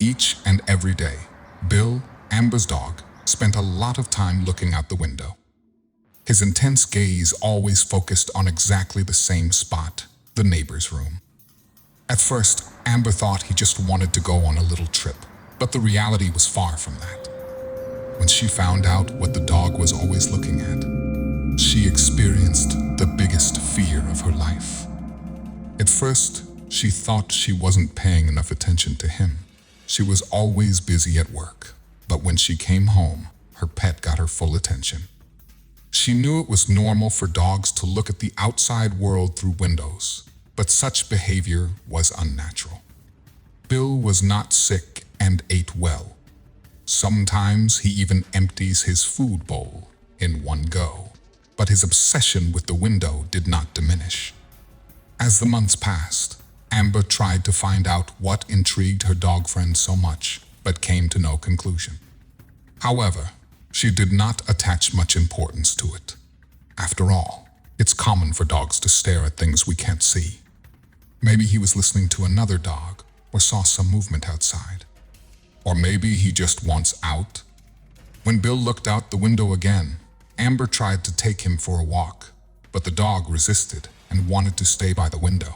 Each and every day, Bill, Amber's dog, spent a lot of time looking out the window. His intense gaze always focused on exactly the same spot, the neighbor's room. At first, Amber thought he just wanted to go on a little trip, but the reality was far from that. When she found out what the dog was always looking at, she experienced the biggest fear of her life. At first, she thought she wasn't paying enough attention to him. She was always busy at work, but when she came home, her pet got her full attention. She knew it was normal for dogs to look at the outside world through windows, but such behavior was unnatural. Bill was not sick and ate well. Sometimes he even empties his food bowl in one go, but his obsession with the window did not diminish. As the months passed, Amber tried to find out what intrigued her dog friend so much, but came to no conclusion. However, she did not attach much importance to it. After all, it's common for dogs to stare at things we can't see. Maybe he was listening to another dog or saw some movement outside. Or maybe he just wants out. When Bill looked out the window again, Amber tried to take him for a walk, but the dog resisted and wanted to stay by the window.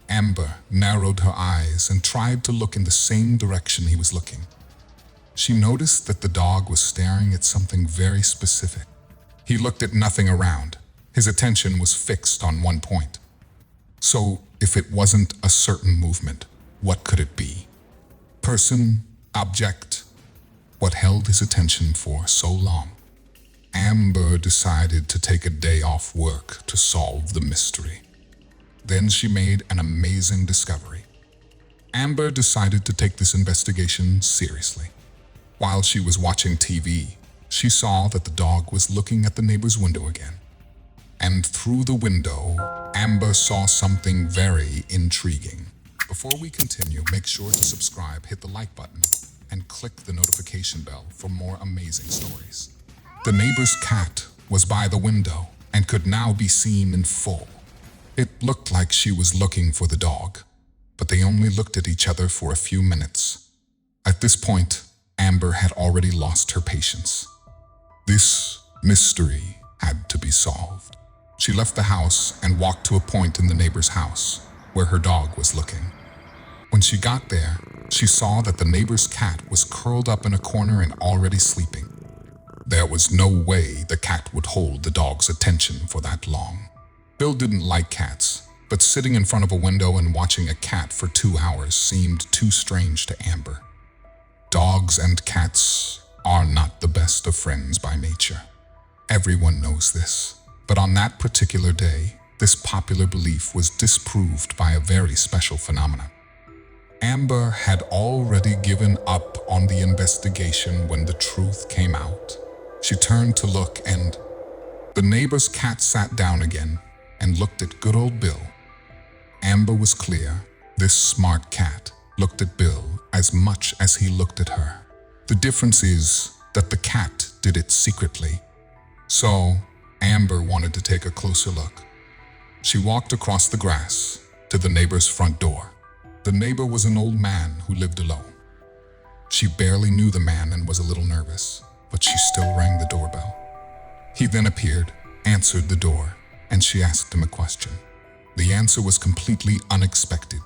Amber narrowed her eyes and tried to look in the same direction he was looking. She noticed that the dog was staring at something very specific. He looked at nothing around. His attention was fixed on one point. So, if it wasn't a certain movement, what could it be? Person, object, what held his attention for so long? Amber decided to take a day off work to solve the mystery. Then she made an amazing discovery. Amber decided to take this investigation seriously. While she was watching TV, she saw that the dog was looking at the neighbor's window again. And through the window, Amber saw something very intriguing. Before we continue, make sure to subscribe, hit the like button, and click the notification bell for more amazing stories. The neighbor's cat was by the window and could now be seen in full. It looked like she was looking for the dog, but they only looked at each other for a few minutes. At this point, Amber had already lost her patience. This mystery had to be solved. She left the house and walked to a point in the neighbor's house where her dog was looking. When she got there, she saw that the neighbor's cat was curled up in a corner and already sleeping. There was no way the cat would hold the dog's attention for that long. Bill didn't like cats, but sitting in front of a window and watching a cat for 2 hours seemed too strange to Amber. Dogs and cats are not the best of friends by nature. Everyone knows this, but on that particular day, this popular belief was disproved by a very special phenomenon. Amber had already given up on the investigation when the truth came out. She turned to look and the neighbor's cat sat down again and looked at good old Bill. Amber was clear. This smart cat looked at Bill as much as he looked at her. The difference is that the cat did it secretly. So, Amber wanted to take a closer look. She walked across the grass to the neighbor's front door. The neighbor was an old man who lived alone. She barely knew the man and was a little nervous, but she still rang the doorbell. He then appeared, answered the door, and she asked him a question. The answer was completely unexpected.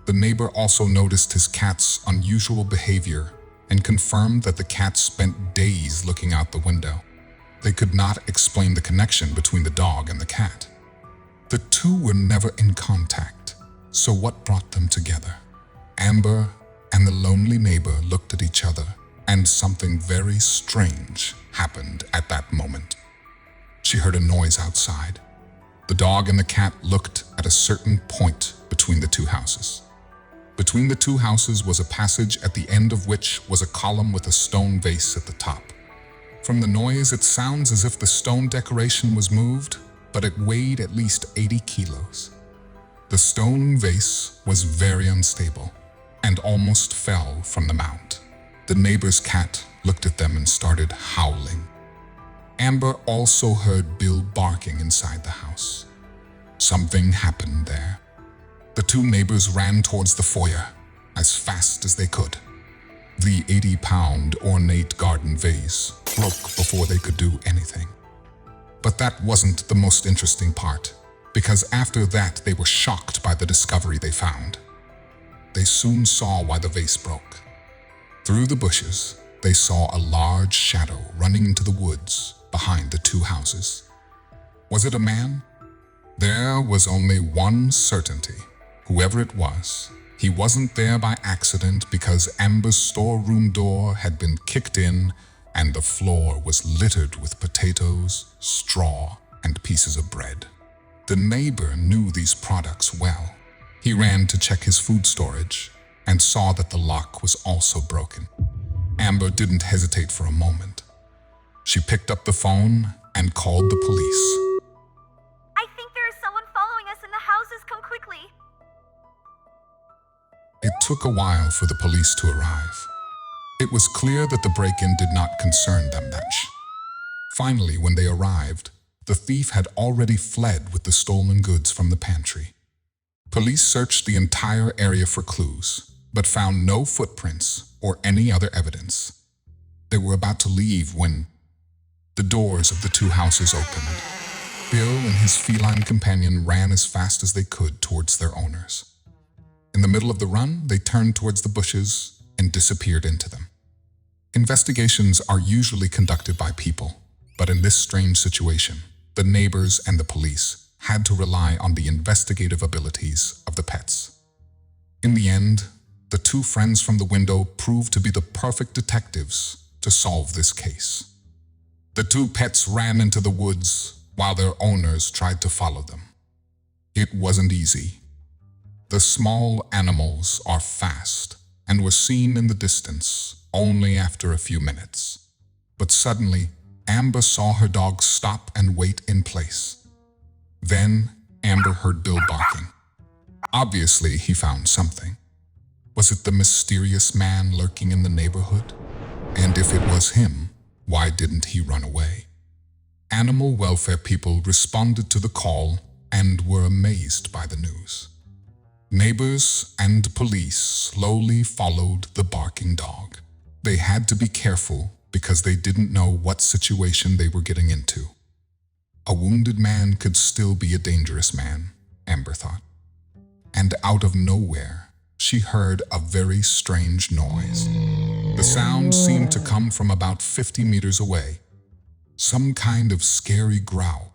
The neighbor also noticed his cat's unusual behavior and confirmed that the cat spent days looking out the window. They could not explain the connection between the dog and the cat. The two were never in contact, so what brought them together? Amber and the lonely neighbor looked at each other, and something very strange happened at that moment. She heard a noise outside. The dog and the cat looked at a certain point between the two houses. Between the two houses was a passage at the end of which was a column with a stone vase at the top. From the noise, it sounds as if the stone decoration was moved, but it weighed at least 80 kilos. The stone vase was very unstable and almost fell from the mount. The neighbor's cat looked at them and started howling. Amber also heard Bill barking inside the house. Something happened there. The two neighbors ran towards the foyer. as fast as they could. The 80-pound ornate garden vase broke before they could do anything. But that wasn't the most interesting part, because after that they were shocked by the discovery they found. They soon saw why the vase broke. Through the bushes, they saw a large shadow running into the woods behind the two houses. Was it a man? There was only one certainty. Whoever it was, he wasn't there by accident, because Amber's storeroom door had been kicked in and the floor was littered with potatoes, straw, and pieces of bread. The neighbor knew these products well. He ran to check his food storage and saw that the lock was also broken. Amber didn't hesitate for a moment. She picked up the phone and called the police. I think there is someone following us in the houses. Come quickly. It took a while for the police to arrive. It was clear that the break-in did not concern them much. Finally, when they arrived, the thief had already fled with the stolen goods from the pantry. Police searched the entire area for clues, but found no footprints or any other evidence. They were about to leave when the doors of the two houses opened. Bill and his feline companion ran as fast as they could towards their owners. In the middle of the run, they turned towards the bushes and disappeared into them. Investigations are usually conducted by people, but in this strange situation, the neighbors and the police had to rely on the investigative abilities of the pets. In the end, the two friends from the window proved to be the perfect detectives to solve this case. The two pets ran into the woods while their owners tried to follow them. It wasn't easy. The small animals are fast and were seen in the distance only after a few minutes. But suddenly, Amber saw her dog stop and wait in place. Then, Amber heard Bill barking. Obviously, he found something. Was it the mysterious man lurking in the neighborhood? And if it was him, why didn't he run away? Animal welfare people responded to the call and were amazed by the news. Neighbors and police slowly followed the barking dog. They had to be careful because they didn't know what situation they were getting into. A wounded man could still be a dangerous man, Amber thought. And out of nowhere, she heard a very strange noise. The sound seemed to come from about 50 meters away. Some kind of scary growl.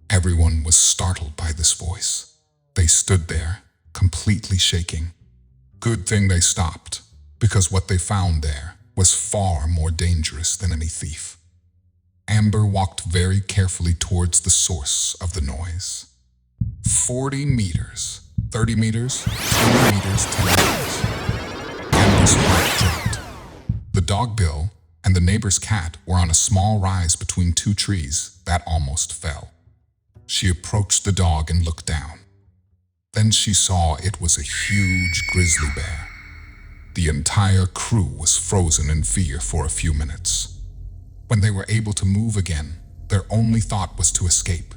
Everyone was startled by this voice. They stood there, completely shaking. Good thing they stopped, because what they found there was far more dangerous than any thief. Amber walked very carefully towards the source of the noise. 40 meters, 30 meters, 20 meters, 10 meters. Amber's heart dropped. The dog Bill and the neighbor's cat were on a small rise between two trees that almost fell. She approached the dog and looked down. Then she saw it was a huge grizzly bear. The entire crew was frozen in fear for a few minutes. When they were able to move again, their only thought was to escape.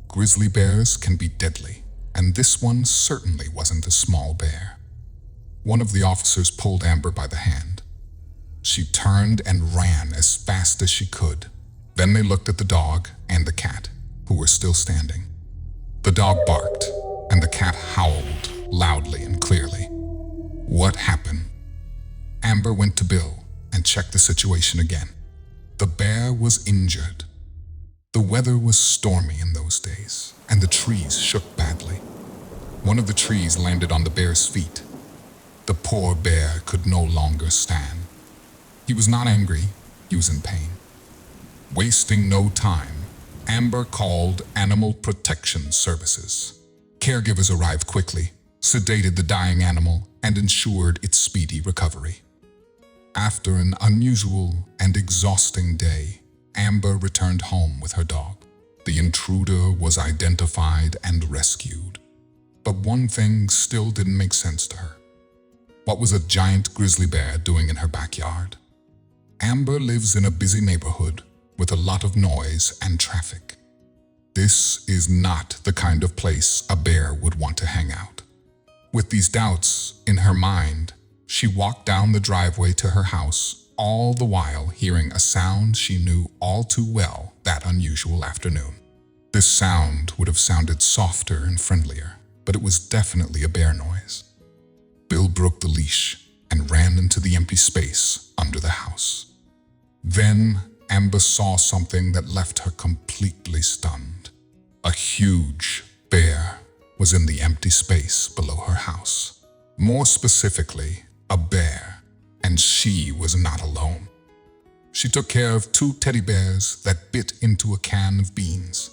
Grizzly bears can be deadly, and this one certainly wasn't a small bear. One of the officers pulled Amber by the hand. She turned and ran as fast as she could. Then they looked at the dog and the cat, who were still standing. The dog barked, and the cat howled loudly and clearly. What happened? Amber went to Bill and checked the situation again. The bear was injured. The weather was stormy in those days, and the trees shook badly. One of the trees landed on the bear's feet. The poor bear could no longer stand. He was not angry, he was in pain. Wasting no time, Amber called Animal Protection Services. Caregivers arrived quickly, sedated the dying animal, and ensured its speedy recovery. After an unusual and exhausting day, Amber returned home with her dog. The intruder was identified and rescued. But one thing still didn't make sense to her. What was a giant grizzly bear doing in her backyard? Amber lives in a busy neighborhood with a lot of noise and traffic. This is not the kind of place a bear would want to hang out. With these doubts in her mind, she walked down the driveway to her house, all the while hearing a sound she knew all too well that unusual afternoon. This sound would have sounded softer and friendlier, but it was definitely a bear noise. Bill broke the leash and ran into the empty space under the house. Then Amber saw something that left her completely stunned. A huge bear was in the empty space below her house. More specifically, a bear, and she was not alone. She took care of 2 teddy bears that bit into a can of beans.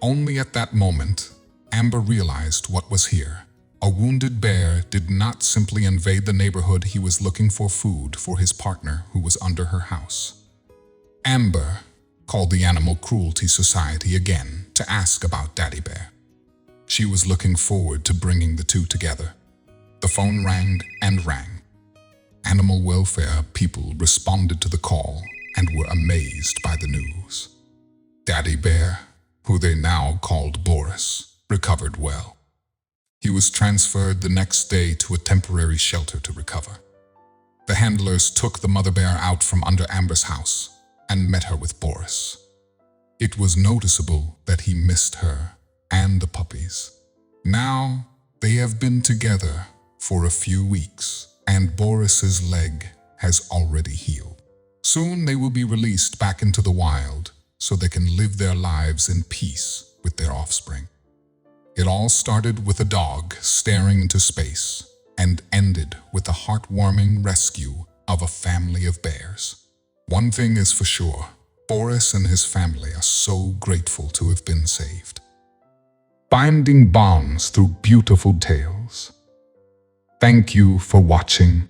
Only at that moment, Amber realized what was here. A wounded bear did not simply invade the neighborhood. He was looking for food for his partner who was under her house. Amber called the Animal Cruelty Society again to ask about Daddy Bear. She was looking forward to bringing the two together. The phone rang and rang. Animal welfare people responded to the call and were amazed by the news. Daddy Bear, who they now called Boris, recovered well. He was transferred the next day to a temporary shelter to recover. The handlers took the mother bear out from under Amber's house and met her with Boris. It was noticeable that he missed her and the puppies. Now they have been together for a few weeks, and Boris's leg has already healed. Soon they will be released back into the wild so they can live their lives in peace with their offspring. It all started with a dog staring into space and ended with the heartwarming rescue of a family of bears. One thing is for sure, Boris and his family are so grateful to have been saved. Binding bonds through beautiful tales. Thank you for watching.